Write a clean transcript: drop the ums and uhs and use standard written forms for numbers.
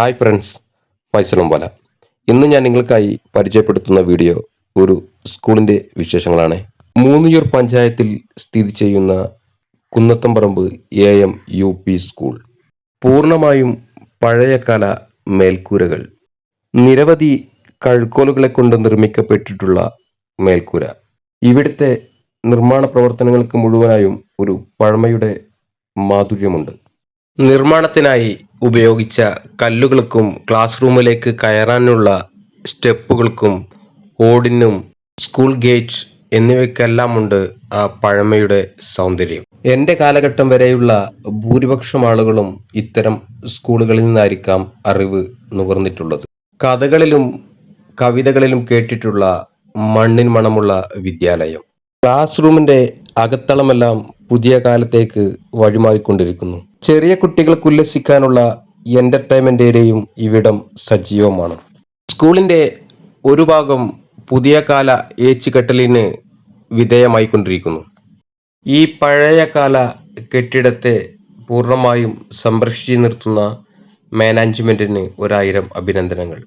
Hi friends, ഫൈസലും ഇന്ന് ഞാൻ നിങ്ങൾക്കായി പരിചയപ്പെടുത്തുന്ന വീഡിയോ ഒരു സ്കൂളിന്റെ വിശേഷങ്ങളാണ്. മൂന്നിയൂർ പഞ്ചായത്തിൽ സ്ഥിതി ചെയ്യുന്ന കുന്നത്തംപറമ്പ് AM UP സ്കൂൾ പൂർണ്ണമായും പഴയകാല മേൽക്കൂരകൾ, നിരവധി കഴുക്കോലുകളെ കൊണ്ട് നിർമ്മിക്കപ്പെട്ടിട്ടുള്ള മേൽക്കൂര. ഇവിടുത്തെ നിർമ്മാണ പ്രവർത്തനങ്ങൾക്ക് മുഴുവനായും ഒരു പഴമയുടെ മാധുര്യമുണ്ട്. നിർമ്മാണത്തിനായി ഉപയോഗിച്ച കല്ലുകൾക്കും ക്ലാസ് റൂമിലേക്ക് കയറാനുള്ള സ്റ്റെപ്പുകൾക്കും ഓടിനും സ്കൂൾ ഗേറ്റ് എന്നിവയ്ക്കെല്ലാമുണ്ട് ആ പഴമയുടെ സൗന്ദര്യം. എൻ്റെ കാലഘട്ടം വരെയുള്ള ഭൂരിപക്ഷം ആളുകളും ഇത്തരം സ്കൂളുകളിൽ നിന്നായിരിക്കാം അറിവ് നുകർന്നിട്ടുള്ളത്. കഥകളിലും കവിതകളിലും കേട്ടിട്ടുള്ള മണ്ണിൻ മണമുള്ള വിദ്യാലയം. ക്ലാസ് റൂമിന്റെ അകത്തളമെല്ലാം പുതിയ കാലത്തേക്ക് വഴിമാറിക്കൊണ്ടിരിക്കുന്നു. ചെറിയ കുട്ടികൾക്ക് ഉല്ലസിക്കാനുള്ള എന്റർടൈൻമെന്റ് ഏരിയയും ഇവിടം സജീവമാണ്. സ്കൂളിന്റെ ഒരു ഭാഗം പുതിയ കാല ഏച്ചുകെട്ടലിന് വിധേയമായിക്കൊണ്ടിരിക്കുന്നു. ഈ പഴയകാല കെട്ടിടത്തെ പൂർണ്ണമായും സംരക്ഷിച്ചു നിർത്തുന്ന മാനേജ്മെന്റിന് 1000 അഭിനന്ദനങ്ങൾ.